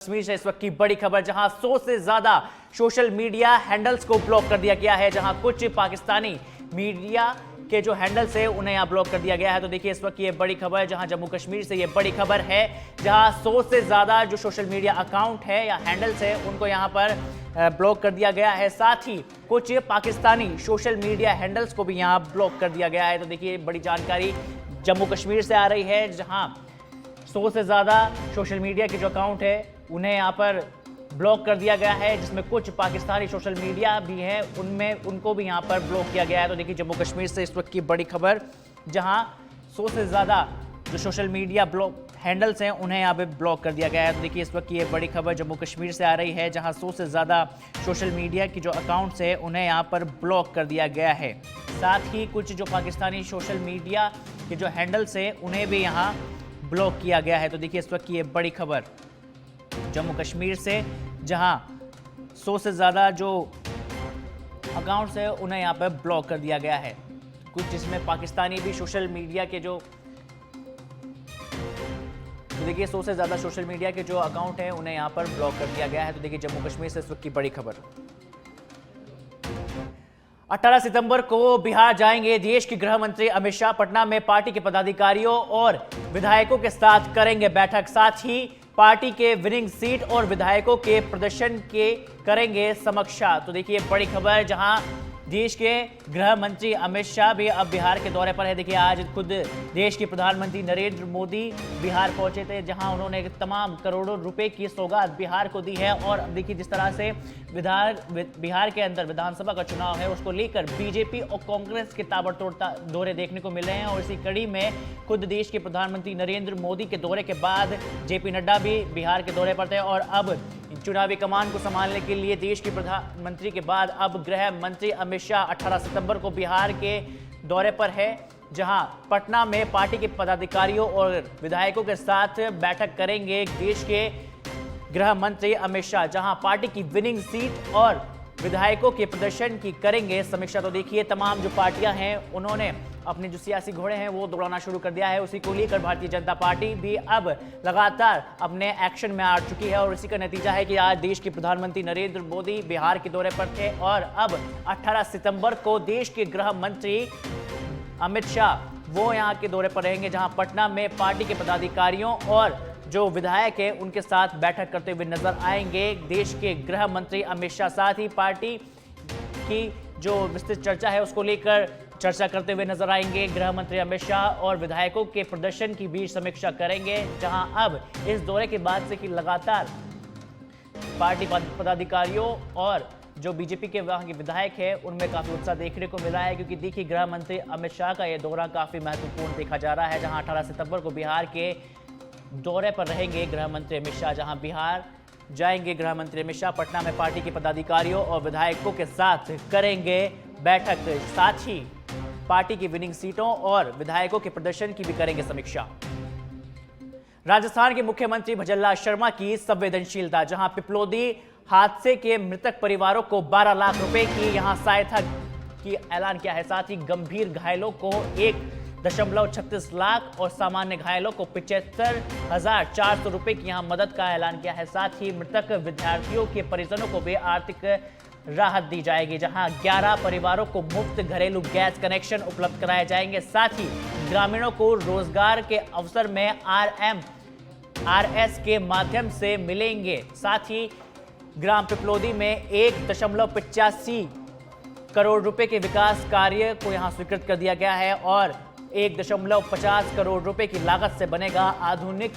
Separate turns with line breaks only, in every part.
कश्मीर से इस वक्त की बड़ी खबर, जहां 100 से ज्यादा सोशल मीडिया हैंडल्स को ब्लॉक कर दिया गया है। जहां कुछ पाकिस्तानी मीडिया के जो हैंडल्स है उन्हें यहां ब्लॉक कर दिया गया है। तो देखिए इस वक्त की ये बड़ी खबर, जहां जम्मू कश्मीर से ये बड़ी खबर है, जहां 100 से ज्यादा जो सोशल मीडिया अकाउंट है या हैंडल्स है उनको यहां पर ब्लॉक कर दिया गया है। साथ ही कुछ पाकिस्तानी सोशल मीडिया हैंडल्स को भी यहां ब्लॉक कर दिया गया है। तो देखिए बड़ी जानकारी जम्मू कश्मीर से आ रही है, जहां 100 से ज्यादा सोशल मीडिया के जो अकाउंट है उन्हें यहाँ पर ब्लॉक कर दिया गया है, जिसमें कुछ पाकिस्तानी सोशल मीडिया भी हैं उनमें उनको भी यहाँ पर ब्लॉक किया गया है। तो देखिए जम्मू कश्मीर से इस वक्त की बड़ी खबर, जहाँ 100 से ज़्यादा जो सोशल मीडिया ब्लॉक हैंडल्स हैं उन्हें यहाँ पे ब्लॉक कर दिया गया है। तो देखिए इस वक्त की ये बड़ी खबर जम्मू कश्मीर से आ रही है, जहाँ 100 से ज़्यादा सोशल मीडिया की जो अकाउंट्स हैं उन्हें यहाँ पर ब्लॉक कर दिया गया है। साथ ही कुछ जो पाकिस्तानी सोशल मीडिया के जो हैंडल्स हैं उन्हें भी यहाँ ब्लॉक किया गया है। तो देखिए इस वक्त की ये बड़ी खबर जम्मू कश्मीर से, जहां 100 से ज़्यादा जो अकाउंट्स है उन्हें यहाँ पर ब्लॉक कर दिया गया है। कुछ जिसमें पाकिस्तानी भी सोशल मीडिया के जो, तो देखिए 100 से ज़्यादा सोशल मीडिया के जो अकाउंट हैं उन्हें यहाँ पर ब्लॉक कर दिया गया है। तो देखिए जम्मू कश्मीर से इस वक्त की बड़ी खबर। 18 सितंबर को बिहार जाएंगे देश के गृह मंत्री अमित शाह। पटना में पार्टी के पदाधिकारियों और विधायकों के साथ करेंगे बैठक। साथ ही पार्टी के विनिंग सीट और विधायकों के प्रदर्शन के करेंगे समीक्षा। तो देखिए बड़ी खबर, जहां देश के गृह मंत्री अमित शाह भी अब बिहार के दौरे पर है। देखिए आज खुद देश के प्रधानमंत्री नरेंद्र मोदी बिहार पहुंचे थे, जहां उन्होंने तमाम करोड़ों रुपए की सौगात बिहार को दी है। और अब देखिए जिस तरह से बिहार के अंदर विधानसभा का चुनाव है उसको लेकर बीजेपी और कांग्रेस के ताबड़तोड़ दौरे देखने को मिले हैं। और इसी कड़ी में खुद देश के प्रधानमंत्री नरेंद्र मोदी के दौरे के बाद जेपी नड्डा भी बिहार के दौरे पर थे। और अब चुनावी कमान को संभालने के लिए देश के प्रधानमंत्री के बाद अब गृह मंत्री अमित शाह 18 सितंबर को बिहार के दौरे पर है, जहां पटना में पार्टी के पदाधिकारियों और विधायकों के साथ बैठक करेंगे देश के गृह मंत्री अमित शाह, जहां पार्टी की विनिंग सीट और विधायकों के प्रदर्शन की करेंगे समीक्षा। तो देखिए तमाम जो पार्टियां हैं उन्होंने अपने जो सियासी घोड़े हैं वो दौड़ाना शुरू कर दिया है। उसी को लेकर भारतीय जनता पार्टी भी अब लगातार अपने एक्शन में आ चुकी है। और इसी का नतीजा है कि आज देश के प्रधानमंत्री नरेंद्र मोदी बिहार के दौरे पर थे और अब 18 सितंबर को देश के गृह मंत्री अमित शाह वो यहाँ के दौरे पर रहेंगे, जहाँ पटना में पार्टी के पदाधिकारियों और जो विधायक है उनके साथ बैठक करते हुए नजर आएंगे देश के गृह मंत्री अमित शाह। साथ ही पार्टी की जो विस्तृत चर्चा है उसको लेकर चर्चा करते हुए नजर आएंगे गृह मंत्री अमित शाह और विधायकों के प्रदर्शन की भी समीक्षा करेंगे, जहां अब इस दौरे के बाद से कि लगातार पार्टी पदाधिकारियों और जो बीजेपी के वहां के विधायक है उनमें काफी उत्साह देखने को मिला है। क्योंकि देखिए गृह मंत्री अमित शाह का यह दौरा काफी महत्वपूर्ण देखा जा रहा है, जहां 18 सितंबर को बिहार के दौरे पर रहेंगे गृह मंत्री अमित शाह। जहां बिहार जाएंगे गृह मंत्री अमित शाह, पटना में पार्टी के पदाधिकारियों और विधायकों के साथ करेंगे बैठक। साथ ही पार्टी की विनिंग सीटों और विधायकों के प्रदर्शन की भी करेंगे समीक्षा। राजस्थान के मुख्यमंत्री भजनलाल शर्मा की संवेदनशीलता, जहां पिपलोदी हादसे के मृतक परिवारों को 12 लाख रुपए की यहां सहायता की ऐलान किया है। साथ ही गंभीर घायलों को 1.36 लाख और सामान्य घायलों को 75,400 रुपए की यहां मदद का ऐलान किया है। साथ ही मृतक विद्यार्थियों के परिजनों को भी आर्थिक राहत दी जाएगी, जहां 11 परिवारों को मुफ्त घरेलू गैस कनेक्शन उपलब्ध कराए जाएंगे। साथ ही ग्रामीणों को रोजगार के अवसर में RMRS के माध्यम से मिलेंगे। साथ ही ग्राम पिपलोदी में 1.85 करोड़ रुपए के विकास कार्य को यहां स्वीकृत कर दिया गया है और 1.50 करोड़ रुपए की लागत से बनेगा आधुनिक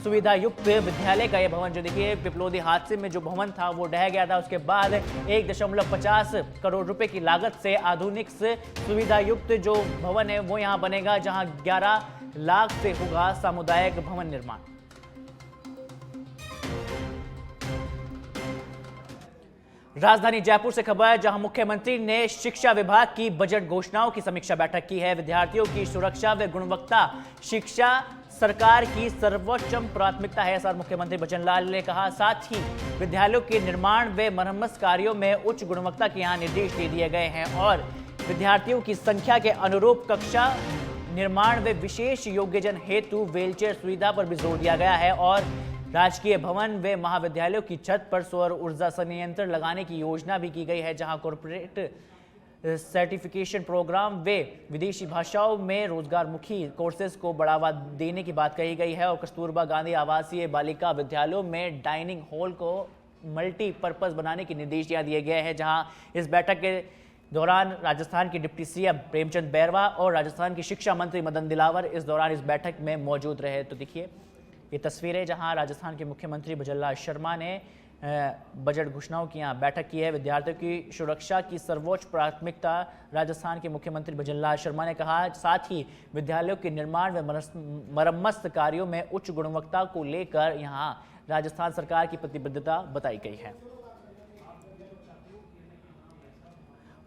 सुविधा युक्त विद्यालय का यह भवन। जो देखिए पिपलोदी हादसे में जो भवन था वो ढह गया था, उसके बाद 1.50 करोड़ रुपए की लागत से आधुनिक सुविधा युक्त जो भवन है वो यहां बनेगा, जहां 11 लाख से होगा सामुदायिक भवन निर्माण। राजधानी जयपुर से खबर, जहां मुख्यमंत्री ने शिक्षा विभाग की बजट घोषणाओं की समीक्षा बैठक की है। विद्यार्थियों की सुरक्षा व गुणवत्ता शिक्षा सरकार की सर्वोच्च प्राथमिकता है, ऐसा मुख्यमंत्री भजनलाल ने कहा। साथ ही विद्यालयों के निर्माण व मरम्मत कार्यों में उच्च गुणवत्ता के यहां निर्देश दे दिए गए हैं और विद्यार्थियों की संख्या के अनुरूप कक्षा निर्माण व विशेष योग्यजन हेतु व्हीलचेयर सुविधा पर भी जोर दिया गया है। और राजकीय भवन व महाविद्यालयों की छत पर सौर ऊर्जा संयंत्र लगाने की योजना भी की गई है, जहां कॉर्पोरेट सर्टिफिकेशन प्रोग्राम व विदेशी भाषाओं में रोजगारमुखी कोर्सेज को बढ़ावा देने की बात कही गई है और कस्तूरबा गांधी आवासीय बालिका विद्यालयों में डाइनिंग हॉल को मल्टीपर्पज बनाने के निर्देश दिए गए हैं। जहां इस बैठक के दौरान राजस्थान के डिप्टी सीएम प्रेमचंद बैरवा और राजस्थान के शिक्षा मंत्री मदन दिलावर इस दौरान इस बैठक में मौजूद रहे। तो देखिए ये तस्वीरें जहां राजस्थान के मुख्यमंत्री भजनलाल शर्मा ने बजट घोषणाओं की यहाँ बैठक की है। विद्यार्थियों की सुरक्षा की सर्वोच्च प्राथमिकता राजस्थान के मुख्यमंत्री भजनलाल शर्मा ने कहा। साथ ही विद्यालयों के निर्माण व मरम्मत कार्यों में उच्च गुणवत्ता को लेकर यहाँ राजस्थान सरकार की प्रतिबद्धता बताई गई है।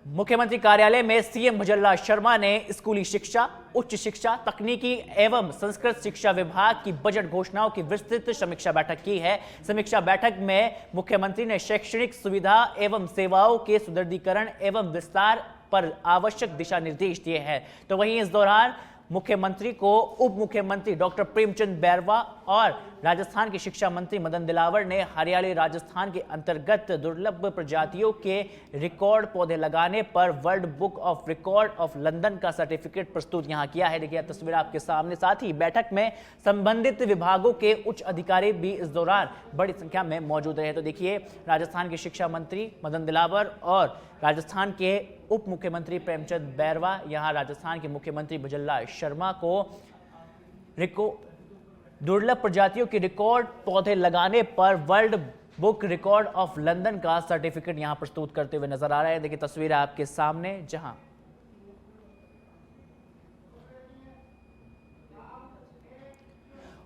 मुख्यमंत्री कार्यालय में सीएम भजनलाल शर्मा ने स्कूली शिक्षा, उच्च शिक्षा, तकनीकी एवं संस्कृत शिक्षा विभाग की बजट घोषणाओं की विस्तृत समीक्षा बैठक की है। समीक्षा बैठक में मुख्यमंत्री ने शैक्षणिक सुविधा एवं सेवाओं के सुदृढ़ीकरण एवं विस्तार पर आवश्यक दिशा निर्देश दिए हैं। तो वहीं इस दौरान मुख्यमंत्री को उप मुख्यमंत्री डॉक्टर प्रेमचंद बैरवा और राजस्थान के शिक्षा मंत्री मदन दिलावर ने हरियाली राजस्थान के अंतर्गत दुर्लभ प्रजातियों के रिकॉर्ड पौधे लगाने पर world book of record of London का सर्टिफिकेट प्रस्तुत यहां किया है। देखिए तस्वीर आपके सामने। साथ ही बैठक में संबंधित विभागों के उच्च अधिकारी भी इस दौरान बड़ी संख्या में मौजूद रहे। तो देखिए राजस्थान के शिक्षा मंत्री मदन दिलावर और राजस्थान के उप मुख्यमंत्री प्रेमचंद बैरवा यहां राजस्थान के मुख्यमंत्री भजनलाल शर्मा को दुर्लभ प्रजातियों के रिकॉर्ड पौधे लगाने पर world book record of London का सर्टिफिकेट यहां प्रस्तुत करते हुए नजर आ रहे हैं। देखिए तस्वीर आपके सामने जहां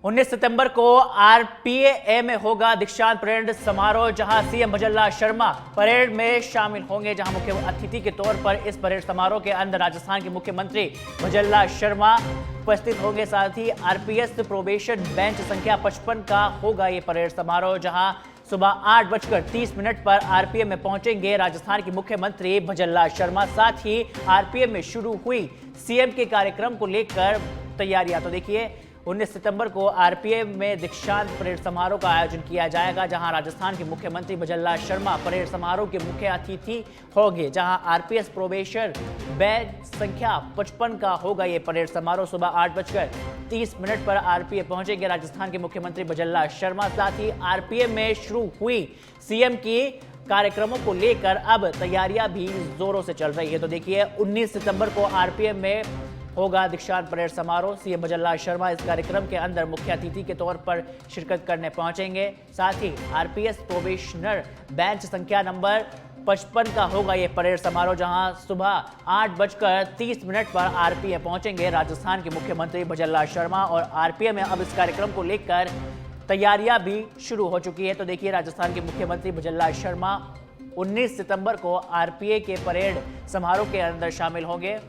19 सितंबर को आरपीए में होगा दीक्षांत परेड समारोह, जहां सीएम भजनलाल शर्मा परेड में शामिल होंगे। जहां मुख्य अतिथि के तौर पर इस परेड समारोह के अंदर राजस्थान के मुख्यमंत्री भजनलाल शर्मा उपस्थित होंगे। साथ ही आरपीएस प्रोबेशन बेंच संख्या 55 का होगा ये परेड समारोह, जहां सुबह 8:30 पर आरपीएम में पहुंचेंगे राजस्थान के मुख्यमंत्री भजनलाल शर्मा। साथ ही आरपीएम में शुरू हुई सीएम के कार्यक्रम को लेकर तैयारियां। तो देखिए 19 सितंबर को आरपीएम में दीक्षांत परेड समारोह का आयोजन किया जाएगा, जहां राजस्थान के मुख्यमंत्री भजनलाल शर्मा परेड समारोह के मुख्य अतिथि होंगे। जहां आरपीएस प्रोबेशन बैच संख्या 55 का होगा ये परेड समारोह। सुबह 8:30 पर आरपीएम पहुंचेंगे राजस्थान के मुख्यमंत्री भजनलाल शर्मा। साथ ही आरपीएम में शुरू हुई सीएम की कार्यक्रमों को लेकर अब तैयारियां भी जोरों से चल रही है। तो देखिए 19 सितंबर को आरपीएम में होगा दीक्षांत परेड समारोह। सीएम भजनलाल शर्मा इस कार्यक्रम के अंदर मुख्य अतिथि के तौर पर शिरकत करने पहुंचेंगे। साथ ही आरपीएस प्रोबेशनर बेंच संख्या नंबर 55 का होगा ये परेड समारोह, जहां सुबह 8:30 पर आरपीएम पहुंचेंगे राजस्थान के मुख्यमंत्री भजनलाल शर्मा। और आरपीएम में अब इस कार्यक्रम को लेकर तैयारियां भी शुरू हो चुकी है। तो देखिए राजस्थान के मुख्यमंत्री भजनलाल शर्मा 19 सितंबर को आरपीए के परेड समारोह के अंदर शामिल होंगे।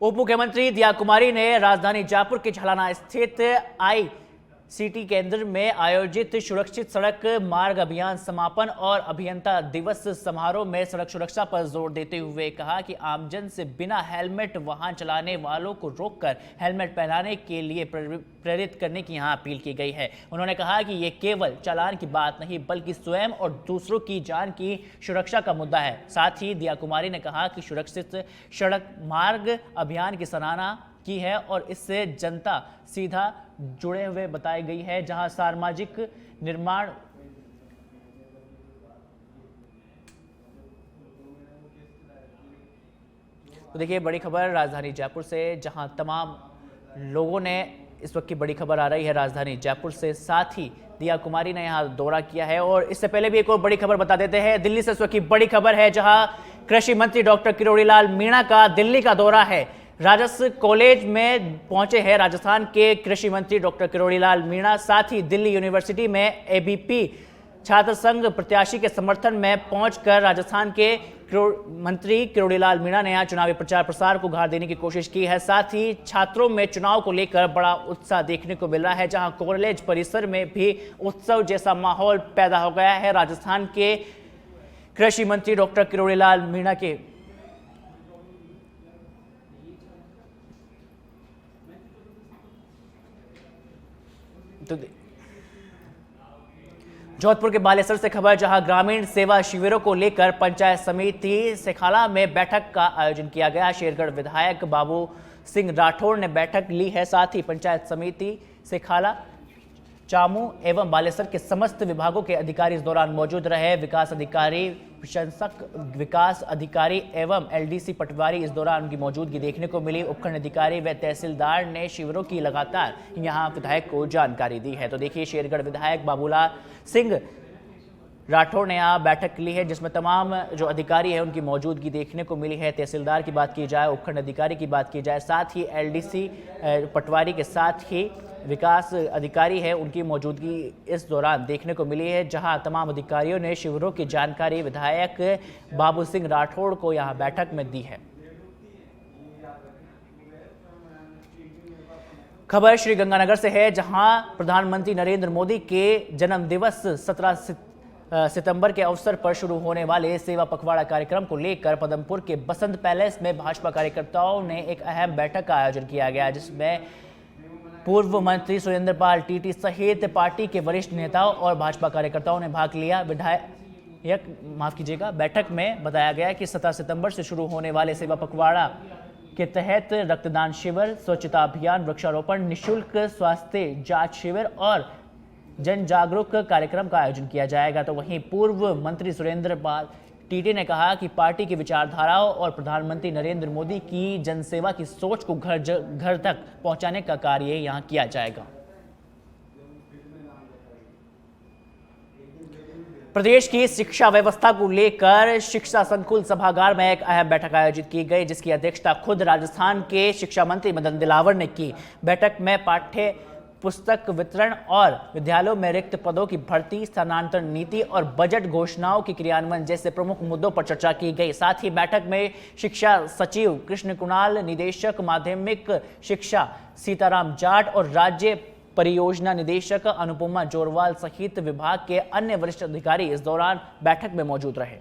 उप मुख्यमंत्री दिया कुमारी ने राजधानी जयपुर के झालाना स्थित आईसीटी केंद्र में आयोजित सुरक्षित सड़क मार्ग अभियान समापन और अभियंता दिवस समारोह में सड़क सुरक्षा पर जोर देते हुए कहा कि आमजन से बिना हेलमेट वाहन चलाने वालों को रोककर हेलमेट पहनाने के लिए प्रेरित करने की यहां अपील की गई है। उन्होंने कहा कि ये केवल चालान की बात नहीं बल्कि स्वयं और दूसरों की जान की सुरक्षा का मुद्दा है। साथ ही दिया कुमारी ने कहा कि सुरक्षित सड़क मार्ग अभियान की सराहना की है और इससे जनता सीधा जुड़े हुए बताई गई है, जहां सामाजिक निर्माण तो देखिए बड़ी खबर राजधानी जयपुर से, जहां तमाम लोगों ने इस वक्त की बड़ी खबर आ रही है राजधानी जयपुर से। साथ ही दिया कुमारी ने यहां दौरा किया है और इससे पहले भी एक और बड़ी खबर बता देते हैं। दिल्ली से इस वक्त की बड़ी खबर है, जहां कृषि मंत्री डॉक्टर किरोड़ीलाल मीणा का दिल्ली का दौरा है। राजस्व कॉलेज में पहुंचे हैं राजस्थान के कृषि मंत्री डॉक्टर किरोड़ीलाल मीणा। साथ ही दिल्ली यूनिवर्सिटी में एबीपी छात्र संघ प्रत्याशी के समर्थन में पहुंचकर राजस्थान के मंत्री किरोड़ीलाल मीणा ने यहां चुनावी प्रचार प्रसार को उघाड़ देने की कोशिश की है। साथ ही छात्रों में चुनाव को लेकर बड़ा उत्साह देखने को मिल रहा है, जहां कॉलेज परिसर में भी उत्सव जैसा माहौल पैदा हो गया है। राजस्थान के कृषि मंत्री डॉक्टर किरोड़ीलाल मीणा के तो जोधपुर के बालेसर से खबर, जहां ग्रामीण सेवा शिविरों को लेकर पंचायत समिति सेखाला में बैठक का आयोजन किया गया। शेरगढ़ विधायक बाबू सिंह राठौड़ ने बैठक ली है। साथ ही पंचायत समिति सेखाला, चामू एवं बालेसर के समस्त विभागों के अधिकारी इस दौरान मौजूद रहे। विकास अधिकारी, प्रशंसक विकास अधिकारी एवं एलडीसी पटवारी इस दौरान उनकी मौजूदगी देखने को मिली। उपखंड अधिकारी व तहसीलदार ने शिविरों की लगातार यहां विधायक को जानकारी दी है। तो देखिए, शेरगढ़ विधायक बाबूलाल सिंह राठौड़ ने यहाँ बैठक ली है, जिसमें तमाम जो अधिकारी है उनकी मौजूदगी देखने को मिली है। तहसीलदार की बात की जाए, उपखंड अधिकारी की बात की जाए, साथ ही एलडीसी पटवारी के साथ ही विकास अधिकारी है, उनकी मौजूदगी इस दौरान देखने को मिली है। जहां तमाम अधिकारियों ने शिविरों की जानकारी विधायक बाबू सिंह राठौड़ को यहां बैठक में दी है। खबर श्री गंगानगर से है, जहां प्रधानमंत्री नरेंद्र मोदी के जन्मदिवस 17 सितंबर के अवसर पर शुरू होने वाले सेवा पखवाड़ा कार्यक्रम को लेकर पदमपुर के बसंत पैलेस में भाजपा कार्यकर्ताओं ने एक अहम बैठक का आयोजन किया गया, जिसमें पूर्व मंत्री सुरेंद्र पाल टीटी सहित पार्टी के वरिष्ठ नेताओं और भाजपा कार्यकर्ताओं ने भाग लिया। बैठक में बताया गया कि 17 सितंबर से शुरू होने वाले सेवा पखवाड़ा के तहत रक्तदान शिविर, स्वच्छता अभियान, वृक्षारोपण, निःशुल्क स्वास्थ्य जांच शिविर और जन जागरूक कार्यक्रम का आयोजन किया जाएगा। तो वहीं पूर्व मंत्री सुरेंद्र पाल टीटी ने कहा कि पार्टी की विचारधाराओं और प्रधानमंत्री नरेंद्र मोदी की जनसेवा की सोच को घर तक पहुंचाने का कार्य यहां किया जाएगा। प्रदेश की शिक्षा व्यवस्था को लेकर शिक्षा संकुल सभागार में एक अहम बैठक आयोजित की गई, जिसकी अध्यक्षता खुद राजस्थान के शिक्षा मंत्री मदन दिलावर ने की। बैठक में पाठ्य पुस्तक वितरण और विद्यालयों में रिक्त पदों की भर्ती, स्थानांतरण नीति और बजट घोषणाओं के क्रियान्वयन जैसे प्रमुख मुद्दों पर चर्चा की गई। साथ ही बैठक में शिक्षा सचिव कृष्ण कुणाल, निदेशक माध्यमिक शिक्षा सीताराम जाट और राज्य परियोजना निदेशक अनुपमा जोरवाल सहित विभाग के अन्य वरिष्ठ अधिकारी इस दौरान बैठक में मौजूद रहे।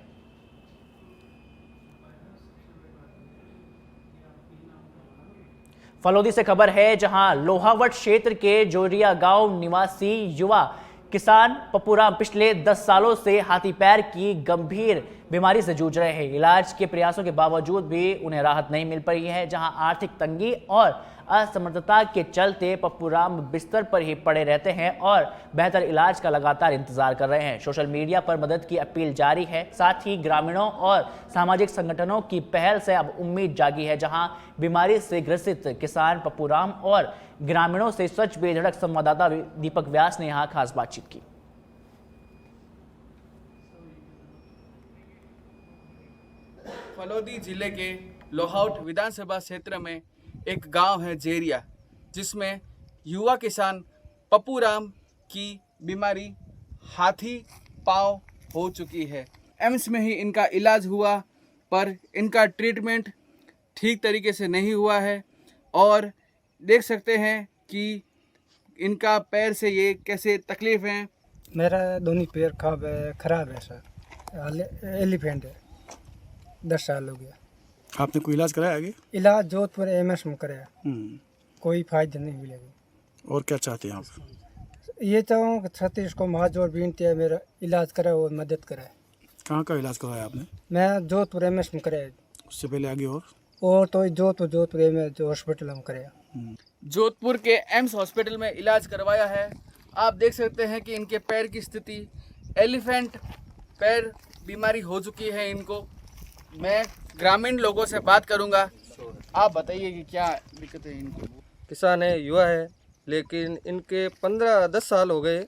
फलोदी से खबर है, जहां लोहावट क्षेत्र के जोरिया गांव निवासी युवा किसान पप्पूराम पिछले 10 सालों से हाथी पैर की गंभीर बीमारी से जूझ रहे हैं। इलाज के प्रयासों के बावजूद भी उन्हें राहत नहीं मिल पाई है। जहां आर्थिक तंगी और असमर्थता के चलते पप्पूराम बिस्तर पर ही पड़े रहते हैं और बेहतर इलाज का लगातार इंतजार कर रहे हैं। सोशल मीडिया पर मदद की अपील जारी है। साथ ही ग्रामीणों और सामाजिक संगठनों की पहल से अब उम्मीद जागी है, जहां बीमारी से ग्रसित किसान पप्पूराम और ग्रामीणों से सच बेधड़क संवाददाता दीपक व्यास ने यहां खास बातचीत की।
फलोदी जिले के लोहावट विधानसभा क्षेत्र में एक गांव है जेरिया, जिसमें युवा किसान पप्पूराम की बीमारी हाथी पांव हो चुकी है। एम्स में ही इनका इलाज हुआ, पर इनका ट्रीटमेंट ठीक तरीके से नहीं हुआ है और देख सकते हैं कि इनका पैर से ये कैसे तकलीफ हैं।
मेरा दोनों पैर खराब है सर, एलिफेंट है, 10 साल हो गया।
आपने कोई इलाज कराया आगे?
इलाज जोधपुर एमएस में कराया, कोई फायदा नहीं मिलेगा।
और क्या चाहते हैं आप?
ये चाहूँ कि छत्तीस को महाजोर विनती है, मेरा इलाज कराए और मदद कराए।
कहाँ का इलाज करवाया आपने?
मैं जोधपुर एमएस में कराया।
उससे पहले आगे
और तो जोधपुर एमएस हॉस्पिटल में कराया।
जोधपुर के एम्स हॉस्पिटल में इलाज करवाया है। आप देख सकते हैं कि इनके पैर की स्थिति एलिफेंट पैर बीमारी हो चुकी है इनको। मैं ग्रामीण लोगों से बात करूंगा। आप बताइए कि क्या दिक्कत है इनको?
किसान है, युवा है, लेकिन इनके 15-10 साल हो गए।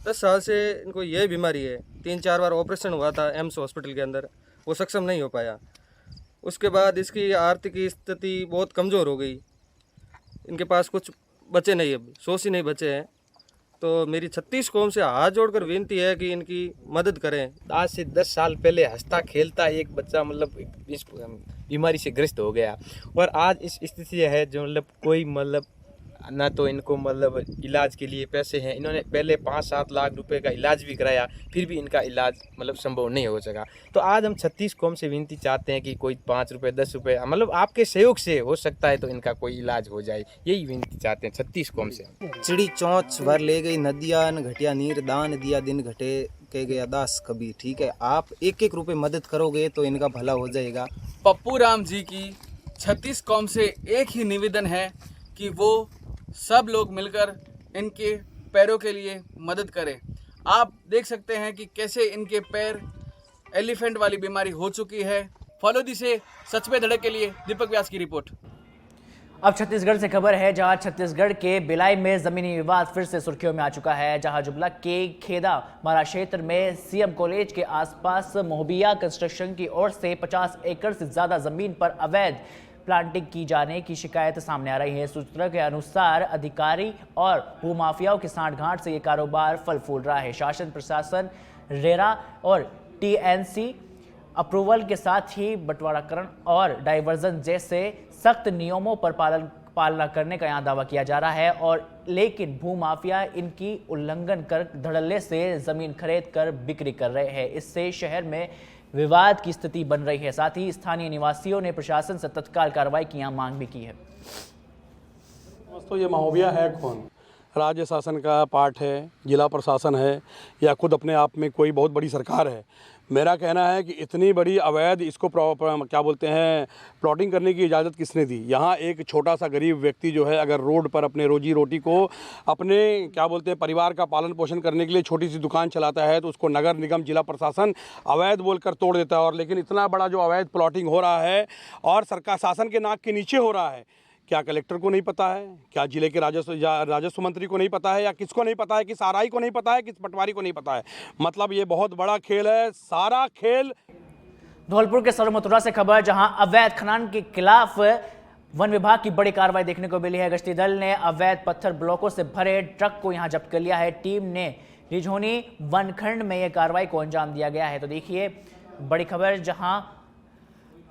10 साल से इनको यह बीमारी है। 3-4 बार ऑपरेशन हुआ था एम्स हॉस्पिटल के अंदर, वो सक्षम नहीं हो पाया। उसके बाद इसकी आर्थिक स्थिति बहुत कमज़ोर हो गई। इनके पास कुछ बचे नहीं, अब 100 ही नहीं बचे हैं। तो मेरी 36 कौम से हाथ जोड़कर विनती है कि इनकी मदद करें।
आज से 10 साल पहले हंसता खेलता एक बच्चा मतलब इस बीमारी से ग्रस्त हो गया और आज इस स्थिति है जो मतलब कोई मतलब ना तो इनको मतलब इलाज के लिए पैसे हैं। इन्होंने पहले 5-7 लाख रुपए का इलाज भी कराया, फिर भी इनका इलाज मतलब संभव नहीं हो सका। तो आज हम 36 कौम से विनती चाहते हैं कि कोई 5 रुपये 10 रुपये मतलब आपके सहयोग से हो सकता है तो इनका कोई इलाज हो जाए, यही विनती चाहते हैं 36 कौम से।
चिड़ी चौंच भर ले गई नदिया न घटिया नीर, दान दिया दिन घटे कह गया दास कभी। ठीक है, आप 1-1 रुपये मदद करोगे तो इनका भला हो जाएगा।
पप्पू राम जी की 36 कौम से एक ही निवेदन है कि वो सब लोग मिलकर इनके पैरों के लिए मदद करें। आप देख सकते हैं कि कैसे इनके पैर एलिफेंट वाली बीमारी हो चुकी है। फलोदी से सच में धड़क के लिए दीपक व्यास की रिपोर्ट।
अब छत्तीसगढ़ से खबर है, जहां छत्तीसगढ़ के भिलाई में जमीनी विवाद फिर से सुर्खियों में आ चुका है। जहां जुबला के खेदा मारा क्षेत्र में सीएम कॉलेज के आसपास मोहबिया कंस्ट्रक्शन की ओर से 50 एकड़ से ज्यादा जमीन पर अवैध प्लांटिंग की जाने की शिकायत सामने आ रही है। सूत्रों के अनुसार अधिकारी और भूमाफियाओं की सांठगांठ से ये कारोबार फल फूल रहा है। शासन प्रशासन, रेरा और टीएनसी अप्रूवल के साथ ही बंटवाराकरण और डाइवर्जन जैसे सख्त नियमों पर पालना करने का यहाँ दावा किया जा रहा है, और लेकिन भूमाफिया इनकी उल्लंघन कर धड़ल्ले से जमीन खरीद कर बिक्री कर रहे हैं। इससे शहर में विवाद की स्थिति बन रही है। साथ ही स्थानीय निवासियों ने प्रशासन से तत्काल कार्रवाई की यहाँ मांग भी की है।
तो ये महोबिया है कौन? राज्य शासन का पार्ट है, जिला प्रशासन है, या खुद अपने आप में कोई बहुत बड़ी सरकार है? मेरा कहना है कि इतनी बड़ी अवैध इसको क्या बोलते हैं प्लॉटिंग करने की इजाज़त किसने दी? यहाँ एक छोटा सा गरीब व्यक्ति जो है अगर रोड पर अपने रोजी रोटी को अपने क्या बोलते हैं परिवार का पालन पोषण करने के लिए छोटी सी दुकान चलाता है तो उसको नगर निगम जिला प्रशासन अवैध बोलकर तोड़ देता है। और लेकिन इतना बड़ा जो अवैध प्लॉटिंग हो रहा है और सरकार शासन के नाक के नीचे हो रहा है, क्या कलेक्टर को नहीं पता है? क्या जिले के राजस्व मंत्री को नहीं पता है? या किसको नहीं पता है? किस आरआई को नहीं पता है? किस पटवारी को नहीं पता है? मतलब ये बहुत बड़ा खेल है, सारा खेल।
धौलपुर के सरमथुरा से खबर, जहां अवैध खनन के खिलाफ वन विभाग की बड़ी कार्रवाई देखने को मिली है। गश्ती दल ने अवैध पत्थर ब्लॉकों से भरे ट्रक को यहां जब्त कर लिया है। टीम ने रिझोनी वनखंड में यह कार्रवाई को अंजाम दिया गया है। तो देखिए बड़ी खबर, जहां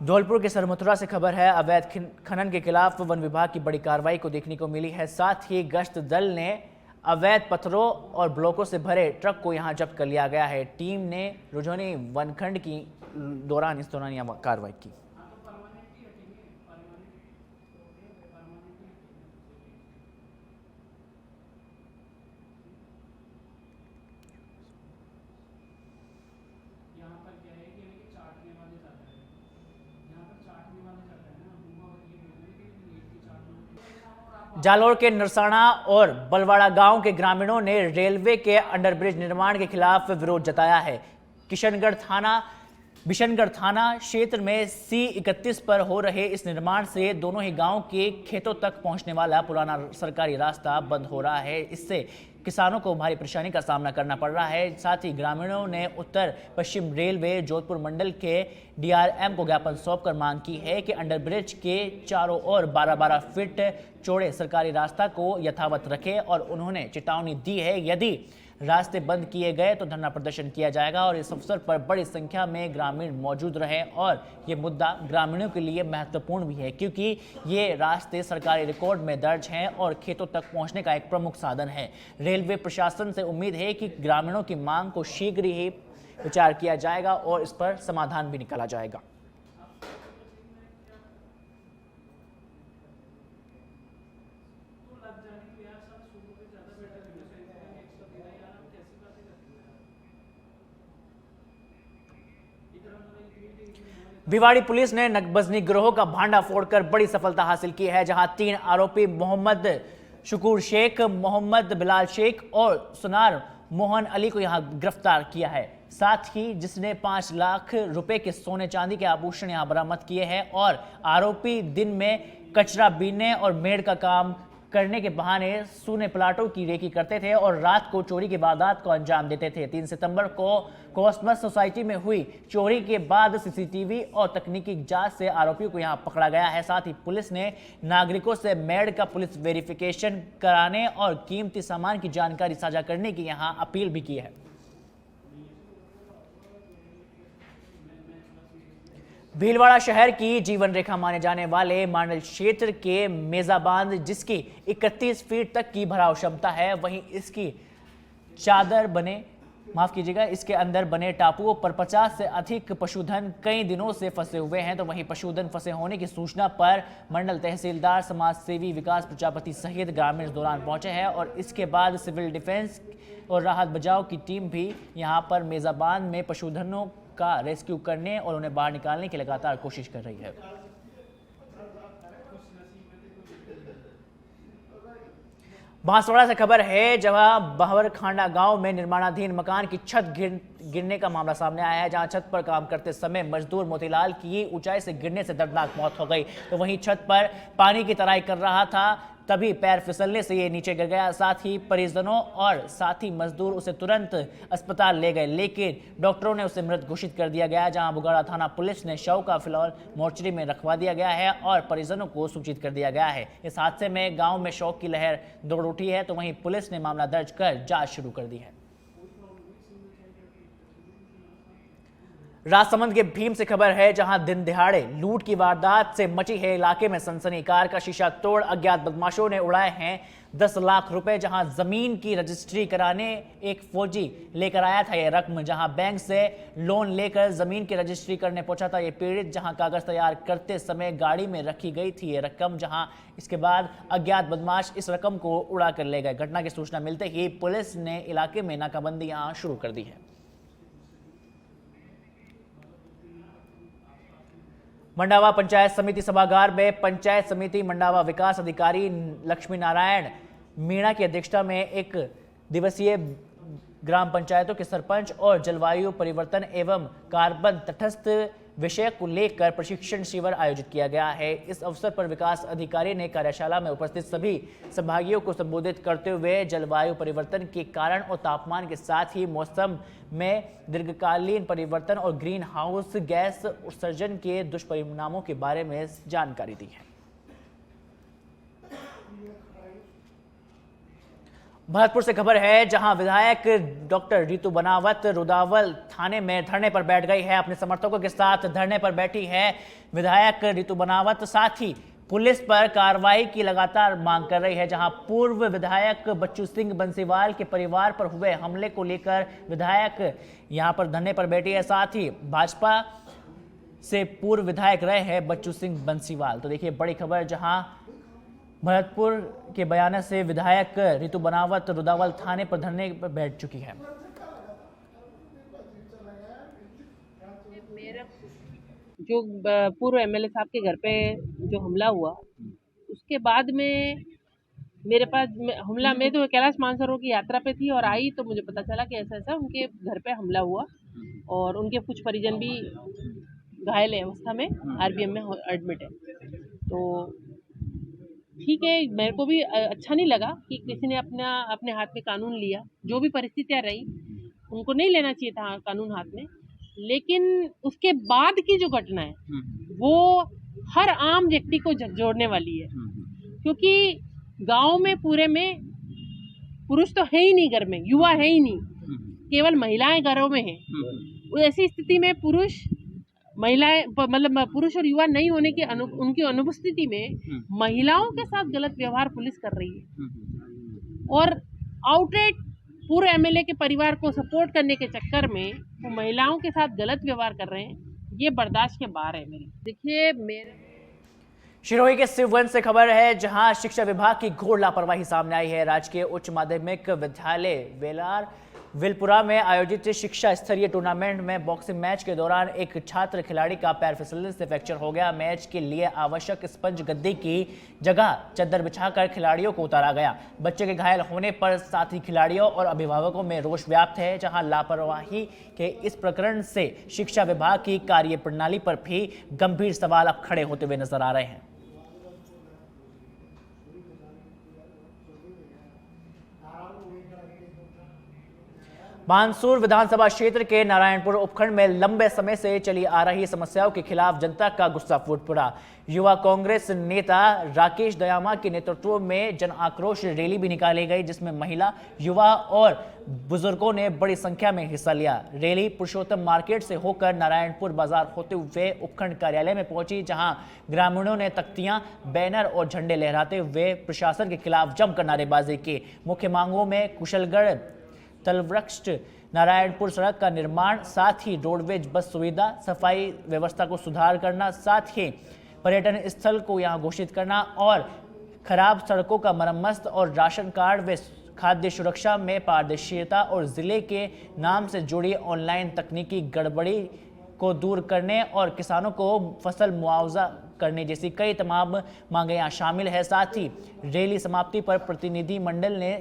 धौलपुर के सरमथुरा से खबर है, अवैध खनन के खिलाफ वन विभाग की बड़ी कार्रवाई को देखने को मिली है। साथ ही गश्त दल ने अवैध पत्थरों और ब्लॉकों से भरे ट्रक को यहां जब्त कर लिया गया है। टीम ने रुझोनी वनखंड की दौरान यह कार्रवाई की। जालोर के नरसाना और बलवाड़ा गांव के ग्रामीणों ने रेलवे के अंडरब्रिज निर्माण के खिलाफ विरोध जताया है। बिशनगढ़ थाना क्षेत्र में C31 पर हो रहे इस निर्माण से दोनों ही गांव के खेतों तक पहुंचने वाला पुराना सरकारी रास्ता बंद हो रहा है। इससे किसानों को भारी परेशानी का सामना करना पड़ रहा है। साथ ही ग्रामीणों ने उत्तर पश्चिम रेलवे जोधपुर मंडल के DRM को ज्ञापन सौंपकर मांग की है कि अंडरब्रिज के चारों ओर 12-12 फीट चौड़े सरकारी रास्ता को यथावत रखे, और उन्होंने चेतावनी दी है यदि रास्ते बंद किए गए तो धरना प्रदर्शन किया जाएगा। और इस अवसर पर बड़ी संख्या में ग्रामीण मौजूद रहे, और ये मुद्दा ग्रामीणों के लिए महत्वपूर्ण भी है क्योंकि ये रास्ते सरकारी रिकॉर्ड में दर्ज हैं और खेतों तक पहुंचने का एक प्रमुख साधन है। रेलवे प्रशासन से उम्मीद है कि ग्रामीणों की मांग को शीघ्र ही विचार किया जाएगा और इस पर समाधान भी निकाला जाएगा। भिवाड़ी पुलिस ने नकबजनी गिरोह का भांडा फोड़कर बड़ी सफलता हासिल की है, जहां 3 आरोपी मोहम्मद शुकूर शेख, मोहम्मद बिलाल शेख और सुनार मोहन अली को यहां गिरफ्तार किया है। साथ ही जिसने 5 लाख रुपए के सोने चांदी के आभूषण यहां बरामद किए हैं। और आरोपी दिन में कचरा बीनने और मेड़ का काम करने के बहाने सूने प्लाटों की रेकी करते थे और रात को चोरी की वारदात को अंजाम देते थे। 3 सितंबर को कॉस्मस सोसाइटी में हुई चोरी के बाद सीसीटीवी और तकनीकी जांच से आरोपियों को यहां पकड़ा गया है। साथ ही पुलिस ने नागरिकों से मेड का पुलिस वेरिफिकेशन कराने और कीमती सामान की जानकारी साझा करने की यहां अपील भी की है। भीलवाड़ा शहर की जीवन रेखा माने जाने वाले मांडल क्षेत्र के मेजाबांध, जिसकी 31 फीट तक की भराव क्षमता है, वहीं इसकी इसके अंदर बने टापुओं पर 50 से अधिक पशुधन कई दिनों से फंसे हुए हैं। तो वहीं पशुधन फंसे होने की सूचना पर मंडल तहसीलदार, समाज सेवी विकास प्रजापति सहित ग्रामीण दौरान पहुंचे हैं और इसके बाद सिविल डिफेंस और राहत बचाव की टीम भी यहां पर मेजाबांध में पशुधनों का रेस्क्यू करने और उन्हें बाहर निकालने की लगातार कोशिश कर रही है। बांसवाड़ा से खबर है, जहां बहवरखांडा गांव में निर्माणाधीन मकान की छत गिरने का मामला सामने आया है, जहां छत पर काम करते समय मजदूर मोतीलाल की ऊंचाई से गिरने से दर्दनाक मौत हो गई। तो वहीं छत पर पानी की तराई कर रहा था, तभी पैर फिसलने से ये नीचे गिर गया। साथ ही परिजनों और साथी मजदूर उसे तुरंत अस्पताल ले गए, लेकिन डॉक्टरों ने उसे मृत घोषित कर दिया गया। जहां बुगाड़ा थाना पुलिस ने शव का फिलहाल मोर्चरी में रखवा दिया गया है और परिजनों को सूचित कर दिया गया है। इस हादसे में गांव में शोक की लहर दौड़ उठी है। तो वहीं पुलिस ने मामला दर्ज कर जांच शुरू कर दी है। राजसमंद के भीम से खबर है, जहां दिन दिहाड़े लूट की वारदात से मची है इलाके में सनसनी। कार का शीशा तोड़ अज्ञात बदमाशों ने उड़ाए हैं 10 लाख रुपए। जहां जमीन की रजिस्ट्री कराने एक फौजी लेकर आया था ये रकम, जहां बैंक से लोन लेकर जमीन की रजिस्ट्री करने पहुंचा था ये पीड़ित, जहां कागज तैयार करते समय गाड़ी में रखी गई थी ये रकम, जहां इसके बाद अज्ञात बदमाश इस रकम को उड़ा कर ले गए। घटना की सूचना मिलते ही पुलिस ने इलाके में नाकाबंदी यहां शुरू कर दी है। मंडावा पंचायत समिति सभागार में पंचायत समिति मंडावा विकास अधिकारी लक्ष्मी नारायण मीणा की अध्यक्षता में एक दिवसीय ग्राम पंचायतों के सरपंच और जलवायु परिवर्तन एवं कार्बन तटस्थ विषय को लेकर प्रशिक्षण शिविर आयोजित किया गया है। इस अवसर पर विकास अधिकारी ने कार्यशाला में उपस्थित सभी सहभागियों को संबोधित करते हुए जलवायु परिवर्तन के कारण और तापमान के साथ ही मौसम में दीर्घकालीन परिवर्तन और ग्रीन हाउस गैस उत्सर्जन के दुष्परिणामों के बारे में जानकारी दी है। भरतपुर से खबर है, जहां विधायक डॉक्टर रितु बनावत रुदावल थाने में धरने पर बैठ गई है। अपने समर्थकों के साथ धरने पर बैठी है विधायक रितु बनावत। साथ ही पुलिस पर कार्रवाई की लगातार मांग कर रही है। जहां पूर्व विधायक बच्चू सिंह बंसीवाल के परिवार पर हुए हमले को लेकर विधायक यहां पर धरने पर बैठी है। साथ ही भाजपा से पूर्व विधायक रहे हैं बच्चू सिंह बंसीवाल। तो देखिए बड़ी खबर, जहां भरतपुर के बयान से विधायक रितु बनावत रुदावल थाने पर धरने पर बैठ चुकी है।
जो पूर्व एमएलए साहब के घर पे जो हमला हुआ, उसके बाद में मेरे पास हमला, मैं तो कैलाश मानसरोवर की यात्रा पे थी और आई तो मुझे पता चला कि ऐसा ऐसा उनके घर पे हमला हुआ और उनके कुछ परिजन भी घायल अवस्था में आरबीएम में एडमिट है। तो ठीक है, मेरे को भी अच्छा नहीं लगा कि किसी ने अपने हाथ में कानून लिया। जो भी परिस्थितियां रही, उनको नहीं लेना चाहिए था कानून हाथ में, लेकिन उसके बाद की जो घटना है वो हर आम व्यक्ति को झकझोरने वाली है। क्योंकि गांव में पूरे में पुरुष तो है ही नहीं, घर में युवा है ही नहीं, केवल महिलाएं घरों में हैं। ऐसी स्थिति में महिलाएं मतलब पुरुष और युवा नहीं होने की उनकी अनुपस्थिति में महिलाओं के साथ गलत व्यवहार पुलिस कर रही है और आउटरेट पूरे एमएलए के परिवार को सपोर्ट करने के चक्कर में वो महिलाओं के साथ गलत व्यवहार कर रहे हैं। ये बर्दाश्त के बाहर है मेरी। देखिए, मेरे
शिरोही के शिवगंज से खबर है, जहां शिक्षा विभाग की घोर लापरवाही सामने आई है। राजकीय उच्च माध्यमिक विद्यालय वेलार विलपुरा में आयोजित शिक्षा स्तरीय टूर्नामेंट में बॉक्सिंग मैच के दौरान एक छात्र खिलाड़ी का पैर फिसलने से फ्रैक्चर हो गया। मैच के लिए आवश्यक स्पंज गद्दी की जगह चद्दर बिछाकर खिलाड़ियों को उतारा गया। बच्चे के घायल होने पर साथी खिलाड़ियों और अभिभावकों में रोष व्याप्त है। जहां लापरवाही के इस प्रकरण से शिक्षा विभाग की कार्यप्रणाली पर भी गंभीर सवाल अब खड़े होते हुए नजर आ रहे हैं। बानसूर विधानसभा क्षेत्र के नारायणपुर उपखंड में लंबे समय से चली आ रही समस्याओं के खिलाफ जनता का गुस्सा फूट पड़ा। युवा कांग्रेस नेता राकेश दयामा के नेतृत्व में जन आक्रोश रैली भी निकाली गई, जिसमें महिला, युवा और बुजुर्गों ने बड़ी संख्या में हिस्सा लिया। रैली पुरुषोत्तम मार्केट से होकर नारायणपुर बाजार होते हुए उपखंड कार्यालय में पहुंची, जहां ग्रामीणों ने तख्तियां, बैनर और झंडे लहराते हुए प्रशासन के खिलाफ जमकर नारेबाजी की। मुख्य मांगों में कुशलगढ़ तलवृक्ष नारायणपुर सड़क का निर्माण, साथ ही रोडवेज बस सुविधा, सफाई व्यवस्था को सुधार करना, साथ ही पर्यटन स्थल को यहां घोषित करना और खराब सड़कों का मरम्मत और राशन कार्ड व खाद्य सुरक्षा में पारदर्शिता और जिले के नाम से जुड़ी ऑनलाइन तकनीकी गड़बड़ी को दूर करने और किसानों को फसल मुआवजा करने जैसी कई तमाम मांगे यहाँ शामिल है। साथ ही रैली समाप्ति पर प्रतिनिधि मंडल ने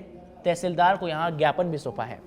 तहसीलदार को यहाँ ज्ञापन भी सौंपा है।